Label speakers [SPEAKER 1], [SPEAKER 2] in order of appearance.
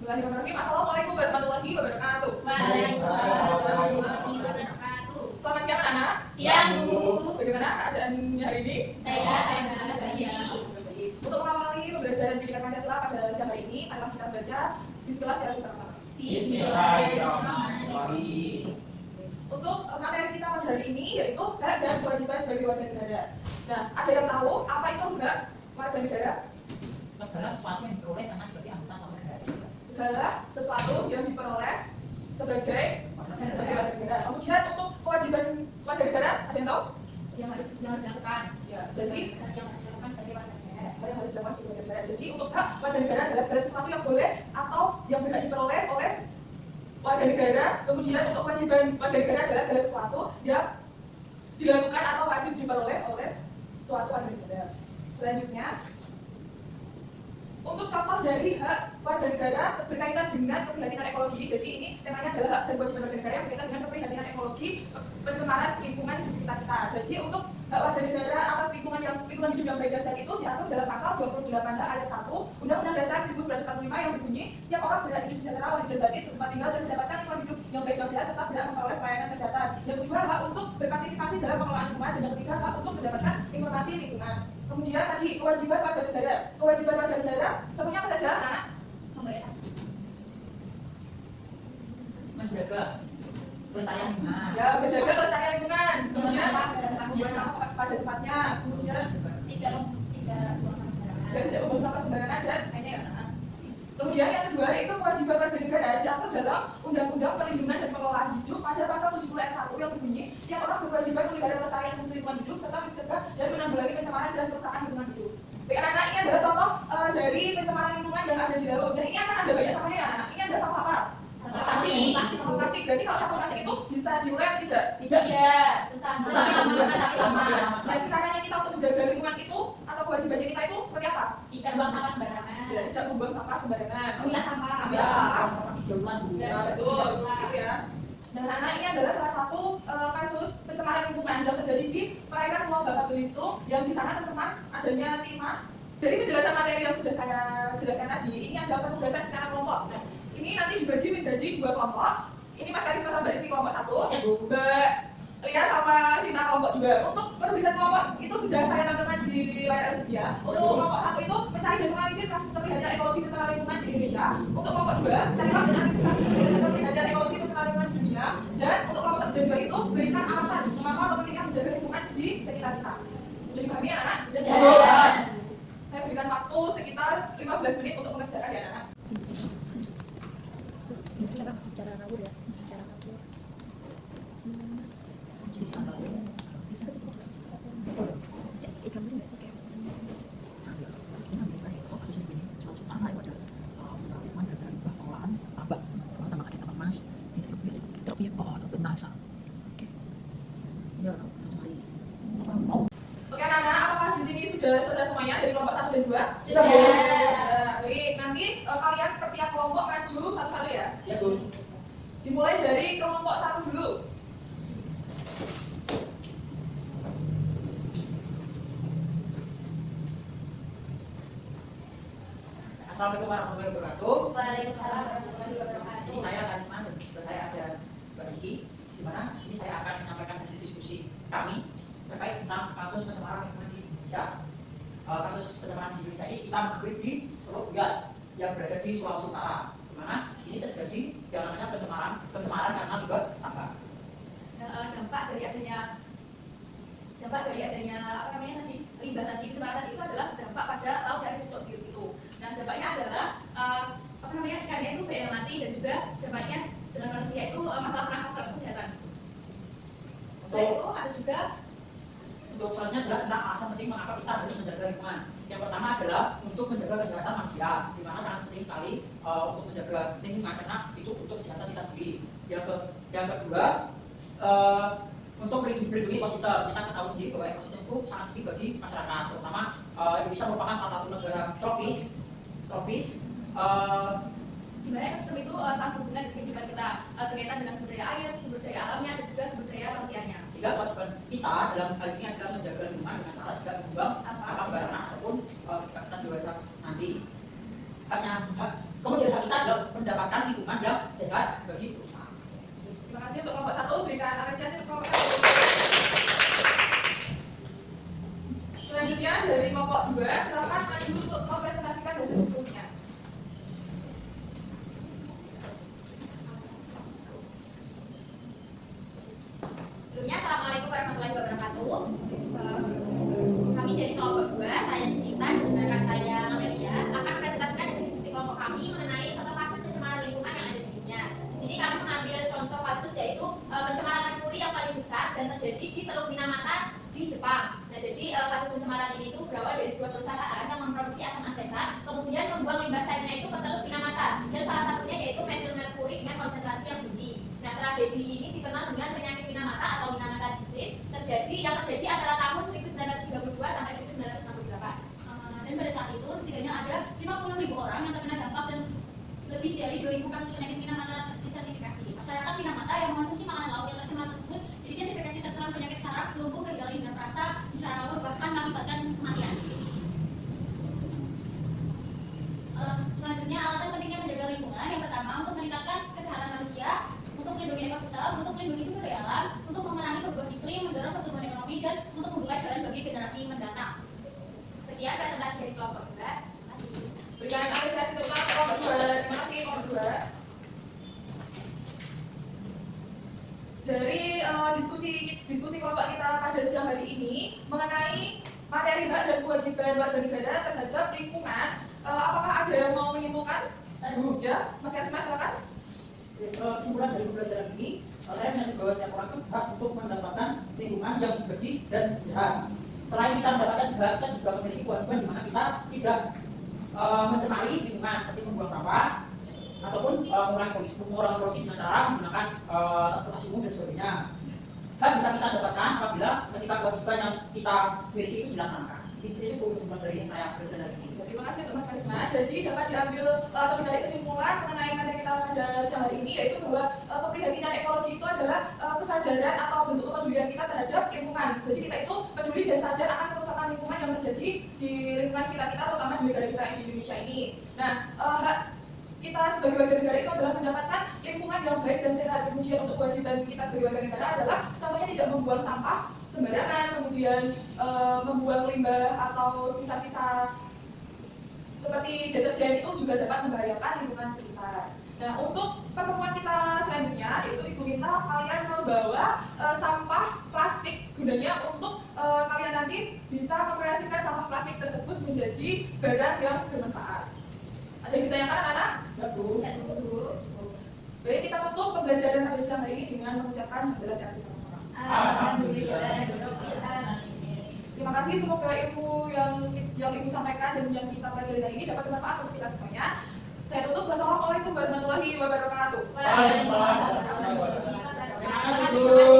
[SPEAKER 1] Bismillahirrahmanirrahim. Assalamualaikum warahmatullahi wabarakatuh.
[SPEAKER 2] Waalaikumsalam warahmatullahi wabarakatuh.
[SPEAKER 1] Selamat siang anak-anak.
[SPEAKER 2] Siang Bu.
[SPEAKER 1] Bagaimana keadaannya hari ini?
[SPEAKER 2] Saya baik.
[SPEAKER 1] Untuk mengawali pembelajaran pendidikan Pancasila pada siang hari ini, marilah kita baca Bismillah secara bersama-sama.
[SPEAKER 2] Bismillahirrahmanirrahim.
[SPEAKER 1] Untuk materi kita pada hari ini yaitu hak dan kewajiban sebagai warga negara. Nah, ada yang tahu apa itu hak warga negara?
[SPEAKER 3] Segala sesuatu yang diperoleh karena sebagai anggota suatu negara.
[SPEAKER 1] Segala sesuatu yang diperoleh sebagai warga negara. Kemudian untuk kewajiban warga negara, ada yang tahu?
[SPEAKER 2] Yang harus dilakukan.
[SPEAKER 1] Ya, jadi
[SPEAKER 2] yang harus dilakukan sebagai warga negara.
[SPEAKER 1] yang harus dilakukan sebagai warga negara. Jadi untuk hak warga negara adalah segala sesuatu yang boleh atau yang berhak diperoleh oleh warga negara. Kemudian untuk kewajiban warga negara adalah segala sesuatu yang dilakukan atau wajib diperoleh oleh suatu warga negara. Selanjutnya, untuk contoh dari hak warga negara berkaitan dengan keprihatinan ekologi. Jadi ini temanya adalah hak dan kewajiban warga negara yang berkaitan dengan keprihatinan ekologi, pencemaran lingkungan di sekitar kita. Jadi untuk hak warga negara atas lingkungan hidup yang baik dan sehat itu diatur dalam pasal 28 ayat 1 Undang-Undang Dasar 1945 yang berbunyi, setiap orang berhak hidup sejahtera, lahir dan batin, bertempat tinggal dan mendapatkan lingkungan hidup yang baik dan sehat serta berhak memperoleh pelayanan kesehatan. Yang kedua, hak untuk berpartisipasi dalam pengelolaan lingkungan, dan yang ketiga, hak untuk mendapatkan informasi lingkungan. Kemudian tadi kewajiban warga negara. Kewajiban warga negara contohnya apa saja, anak?
[SPEAKER 2] Membayar
[SPEAKER 3] Menjaga kelestarian lingkungan.
[SPEAKER 1] Ya, menjaga kelestarian lingkungan. Kemudian
[SPEAKER 2] Membuang
[SPEAKER 1] membuang sampah pada tempatnya. Kemudian
[SPEAKER 2] tidak buang sampah sembarangan.
[SPEAKER 1] dan tidak membuang sampah sembarangan dan lainnya ya, anak. Kemudian yang kedua yaitu kewajiban warga negara diatur dalam Undang-Undang Perlindungan dan Pengelolaan Hidup pada pasal 70 ayat 1 yang berbunyi, setiap orang berkewajiban memelihara kelestarian fungsi lingkungan hidup serta mencegah dan menanggulangi pencemaran dan kerusakan lingkungan hidup. Baik anak-anak, ini adalah contoh dari pencemaran lingkungan yang ada di laut. Dan ini akan ada banyak sampahnya ya, anak. Ini ada sampah apa?
[SPEAKER 2] Sampah plastik.
[SPEAKER 1] Sampah plastik. Berarti kalau sampah plastik itu bisa diurai atau tidak?
[SPEAKER 2] Tidak, susah.
[SPEAKER 1] Tapi lama. Dan caranya kita untuk menjaga lingkungan itu atau kewajibannya kita itu seperti apa?
[SPEAKER 2] Tidak buang sampah sembarangan.
[SPEAKER 1] Ya, tidak membuang sampah sembarangan.
[SPEAKER 2] Ambil sampah.
[SPEAKER 1] Ambil sampah.
[SPEAKER 3] Masih jauhan Bu.
[SPEAKER 1] Ya, betul, gitu ya. Dan anak ini adalah salah satu kasus pencemaran lingkungan yang terjadi di perairan Pulau Baka Belitung yang di sana tercemar adanya timah. Dari penjelasan materi yang sudah saya jelaskan tadi, ini ada penugasan secara kelompok. Nah, ini nanti dibagi menjadi dua kelompok. Ini Mas Karisma sama Mbak Rizky kelompok 1, Mbak Lia sama Sinta kelompok 2. Untuk penugasan kelompok itu sudah saya tampilkan di layar LCD. Untuk kelompok 1 itu mencari dan menganalisis kasus keprihatinan ekologi pencemaran lingkungan di Indonesia. Untuk kelompok 2, carilah dan analisis kasus keprihatinan ekologi pencemaran lingkungan di dunia. Dan untuk kelompok 1 dan 2 itu berikan alasan mengapa atau pentingnya menjaga lingkungan di sekitar kita. Sudah dipahami ya anak?
[SPEAKER 2] Sudah.
[SPEAKER 1] Saya berikan waktu sekitar 15 menit untuk mengerjakan ya anak.
[SPEAKER 4] Cara ngawur ya, cara ngawur. Ikan dulu nggak sih kayak?
[SPEAKER 1] Oke anak-anak, apakah di sini sudah selesai semuanya dari kelompok 1 dan 2?
[SPEAKER 2] Sudah.
[SPEAKER 1] Baik, nanti kalian per tiap kelompok maju satu-satu ya.
[SPEAKER 3] Ya Bu.
[SPEAKER 1] Dimulai dari kelompok 1 dulu.
[SPEAKER 3] Assalamualaikum warahmatullahi wabarakatuh.
[SPEAKER 2] Waalaikumsalam warahmatullahi
[SPEAKER 3] Di
[SPEAKER 2] wabarakatuh.
[SPEAKER 3] sini saya Karisma dan saya ada Mbak Rizky. Di mana di sini saya akan menyampaikan hasil diskusi kami terkait tentang kasus pencemaran lingkungan di Indonesia. Kasus pencemaran di Indonesia ini kita mengakui di Teluk Biak yang berada di Sulawesi Utara, di mana di sini terjadi yang namanya pencemaran karena limbah tambang.
[SPEAKER 2] Dampak dari adanya apa namanya tadi, limbah tadi, pencemaran tadi itu adalah dampak pada laut dan hidup itu. Nah, dampaknya adalah apa namanya, ikannya itu banyak mati, dan juga dampaknya dalam manusia itu masalah pernafasan, kesehatan. Selain itu ada juga
[SPEAKER 3] Untuk selanjutnya adalah tentang alasan penting mengapa kita harus menjaga lingkungan. Yang pertama adalah untuk menjaga kesehatan manusia, di mana sangat penting sekali untuk menjaga lingkungan karena itu untuk kesehatan kita sendiri. Yang kedua, untuk melindungi ekosistem. Kita ketahui sendiri bahwa ekosistem itu sangat penting bagi masyarakat, terutama Indonesia merupakan salah satu negara tropis.
[SPEAKER 2] di mana ekosistem itu sangat berhubungan dengan kehidupan kita, berkaitan dengan sumber daya air, sumber daya alamnya, dan juga sumber daya manusianya.
[SPEAKER 3] Sehingga kewajiban kita dalam hal ini adalah menjaga lingkungan dengan cara tidak membuang sampah sembarangan ataupun ketika kita dewasa nanti. Kemudian hak kita adalah mendapatkan lingkungan yang sehat bagi perusahaan.
[SPEAKER 1] Terima kasih untuk kelompok 1, berikan apresiasi untuk kelompok 1. Selanjutnya dari kelompok 2, silakan maju untuk mempresentasikan hasil diskusinya.
[SPEAKER 2] Sebelumnya, Assalamualaikum warahmatullahi wabarakatuh. Kami dari kelompok 2, saya Sinta dan rekan saya Amelia akan mempresentasikan hasil diskusi kelompok kami mengenai contoh kasus pencemaran lingkungan yang ada di dunia. Di sini kami mengambil contoh kasus yaitu pencemaran merkuri yang paling besar dan terjadi di Teluk Minamata di Jepang. Nah, jadi kasus pencemaran ini itu berawal dari sebuah perusahaan yang memproduksi asam asetat, kemudian membuang limbah cairnya itu ke Teluk Minamata, dan salah satunya yaitu metil merkuri dengan konsentrasi yang tinggi. Nah, tragedi ini dikenal dengan penyakit Minamata atau Minamata disease, yang terjadi antara tahun 1932 sampai 1968. Dan pada saat itu setidaknya ada 50.000 orang yang terkena dampak dan lebih dari 2.000 kasus penyakit Minamata disertifikasi. Masyarakat Minamata yang mengonsumsi makanan laut yang tercemar tersebut diidentifikasi terserang penyakit saraf, lumpuh, kehilangan indera rasa, bisa ngawur, bahkan mengakibatkan kematian. Selanjutnya, alasan pentingnya menjaga lingkungan yang pertama untuk meningkatkan kesehatan manusia, untuk melindungi ekosistem, untuk melindungi sumber daya alam, untuk memerangi perubahan iklim, mendorong pertumbuhan ekonomi, dan untuk membuka jalan bagi generasi mendatang. Sekian presentasi dari kelompok 2. Terima kasih.
[SPEAKER 1] Berikan apresiasi untuk kelompok 2. Terima kasih kelompok 2. Dari diskusi kelompok kita pada siang hari ini mengenai materi hak dan kewajiban warga negara terhadap lingkungan, apakah ada yang mau menyimpulkan? Ya, Mas Karisma, silakan.
[SPEAKER 3] Kesimpulan dari pembelajaran ini, saya menyadari bahwa setiap orang itu hak untuk mendapatkan lingkungan yang bersih dan sehat. Selain kita mendapatkan hak, kita juga memiliki kewajiban di mana kita tidak mencemari lingkungan seperti membuang sampah ataupun mengurangi polusi dengan cara menggunakan transportasi umum dan sebagainya. Hak bisa kita dapatkan apabila ketika kewajiban yang kita miliki itu dilaksanakan. Itu kesimpulan dari yang saya belajar dari ini.
[SPEAKER 1] Terima kasih untuk Mas Karisma. Jadi dapat diambil atau ditarik kesimpulan mengenai materi kita pada siang hari ini, yaitu bahwa keprihatinan ekologi itu adalah kesadaran atau bentuk kepedulian kita terhadap lingkungan. Jadi kita itu peduli dan sadar akan kerusakan lingkungan yang terjadi di lingkungan sekitar kita, terutama di negara kita di Indonesia ini. Nah, hak kita sebagai warga negara itu adalah mendapatkan lingkungan yang baik dan sehat. Kemudian untuk kewajiban kita sebagai warga negara adalah contohnya tidak membuang sampah sembarangan, kemudian membuang limbah atau sisa-sisa seperti deterjen itu juga dapat membahayakan lingkungan sekitar. Nah, untuk pertemuan kita selanjutnya, yaitu Ibu minta kalian membawa sampah plastik, gunanya untuk kalian nanti bisa mengkreasikan sampah plastik tersebut menjadi barang yang bermanfaat. Ada yang ditanyakan, anak-anak?
[SPEAKER 3] Ya, Bu.
[SPEAKER 2] Ya, tunggu.
[SPEAKER 1] Baik, kita tutup pembelajaran pada siang hari ini dengan mengucapkan hamdalah sehat bersama-sama.
[SPEAKER 2] Alhamdulillah.
[SPEAKER 1] Terima kasih, semoga ilmu yang Ibu sampaikan dan yang kita pelajari hari ini dapat bermanfaat untuk kita semuanya. Saya tutup. Wassalamualaikum warahmatullahi wabarakatuh.
[SPEAKER 2] Waalaikumsalam warahmatullahi wabarakatuh.
[SPEAKER 3] Terima kasih, Bu.